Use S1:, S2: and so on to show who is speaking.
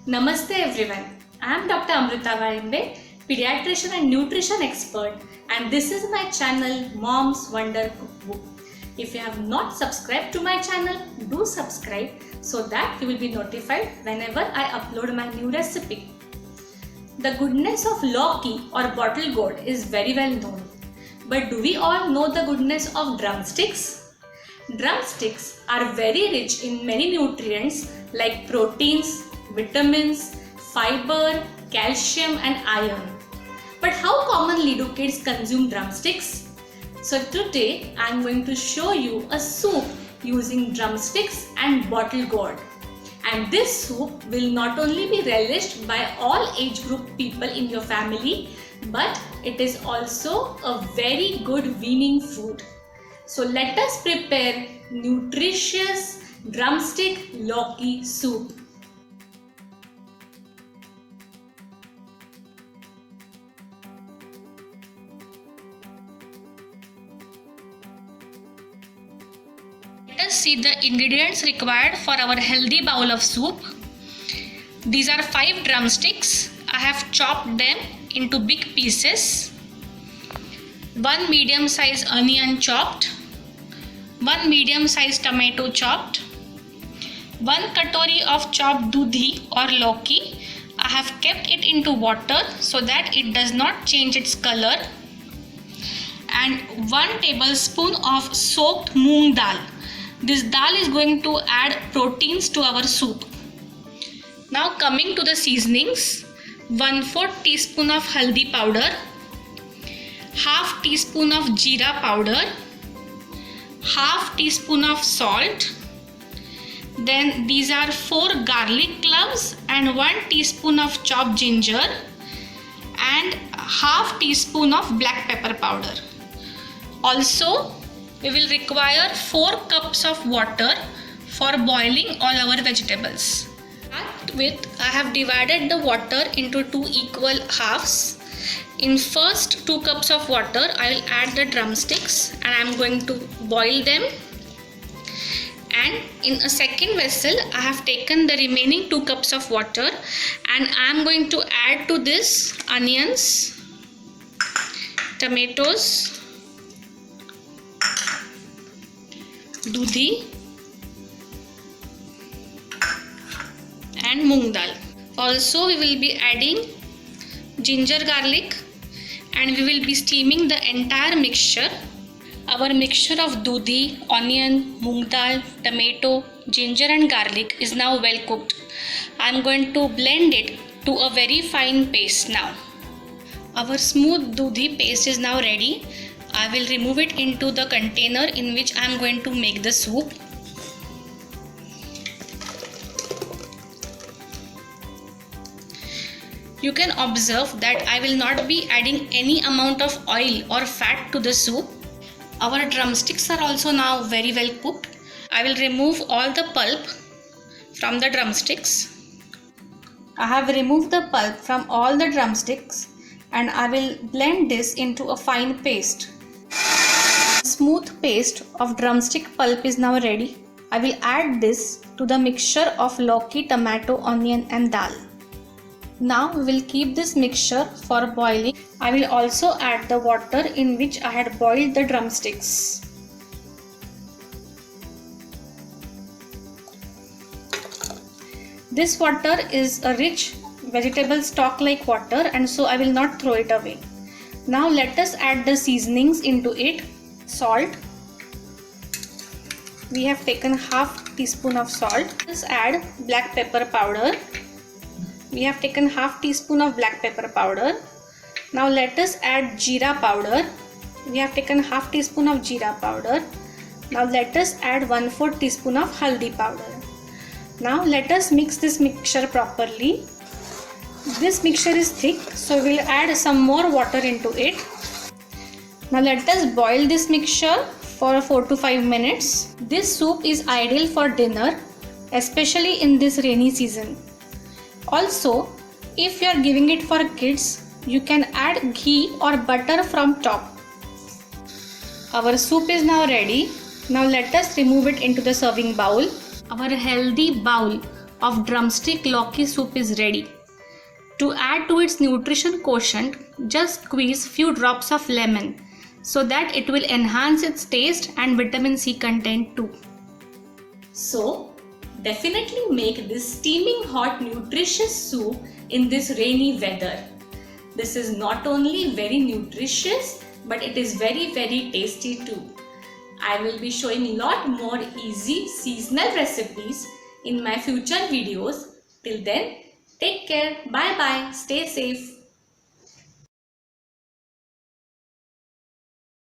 S1: Namaste everyone. I am Dr. Amrita Varimbe, pediatrician and nutrition expert, and this is my channel Mom's Wonder Cookbook. If you have not subscribed to my channel, do subscribe so that you will be notified whenever I upload my new recipe. The goodness of Lawki or bottle gourd is very well known. But do we all know the goodness of drumsticks? Drumsticks are very rich in many nutrients like proteins, vitamins, fiber, calcium and iron. But how commonly do kids consume drumsticks? So today I am going to show you a soup using drumsticks and bottle gourd. And this soup will not only be relished by all age group people in your family, but it is also a very good weaning food. So let us prepare nutritious drumstick Lawki soup. Let us see the ingredients required for our healthy bowl of soup. These are 5 drumsticks. I have chopped them into big pieces. 1 medium size onion chopped. 1 medium size tomato chopped. 1 katori of chopped dudhi or Lawki. I have kept it into water so that it does not change its color. And 1 tablespoon of soaked moong dal. This dal is going to add proteins to our soup. Now coming to the seasonings, 1/4 teaspoon of haldi powder, half teaspoon of jeera powder, half teaspoon of salt. Then these are 4 garlic cloves and 1 teaspoon of chopped ginger and half teaspoon of black pepper powder. Also, we will require 4 cups of water for boiling all our vegetables. With I have divided the water into 2 equal halves. In first 2 cups of water I will add the drumsticks and I am going to boil them. And in a second vessel I have taken the remaining 2 cups of water and I am going to add to this onions, tomatoes, dudhi and moong dal. Also we will be adding ginger garlic and we will be steaming the entire mixture. Our mixture of dudhi, onion, moong dal, tomato, ginger and garlic is now well cooked. I am going to blend it to a very fine paste now. Our smooth dudhi paste is now ready. I will remove it into the container in which I am going to make the soup. You can observe that I will not be adding any amount of oil or fat to the soup. Our drumsticks are also now very well cooked. I will remove all the pulp from the drumsticks. I have removed the pulp from all the drumsticks and I will blend this into a fine paste. Smooth paste of drumstick pulp is now ready. I will add this to the mixture of Lawki, tomato, onion and dal. Now we will keep this mixture for boiling. I will also add the water in which I had boiled the drumsticks. This water is a rich vegetable stock like water and so I will not throw it away. Now let us add the seasonings into it. Salt. We have taken half teaspoon of salt. Let's add black pepper powder. We have taken half teaspoon of black pepper powder. Now let us add jeera powder. We have taken half teaspoon of jeera powder. Now let us add 1/4 teaspoon of haldi powder. Now let us mix this mixture properly. This mixture is thick, so we will add some more water into it. Now let us boil this mixture for 4 to 5 minutes. This soup is ideal for dinner, especially in this rainy season. Also, if you are giving it for kids, you can add ghee or butter from top. Our soup is now ready. Now let us remove it into the serving bowl. Our healthy bowl of drumstick Loki soup is ready. To add to its nutrition quotient, just squeeze few drops of lemon so that it will enhance its taste and vitamin C content too. So, definitely make this steaming hot nutritious soup in this rainy weather. This is not only very nutritious but it is very tasty too. I will be showing lot more easy seasonal recipes in my future videos. Till then, take care. Bye bye. Stay safe.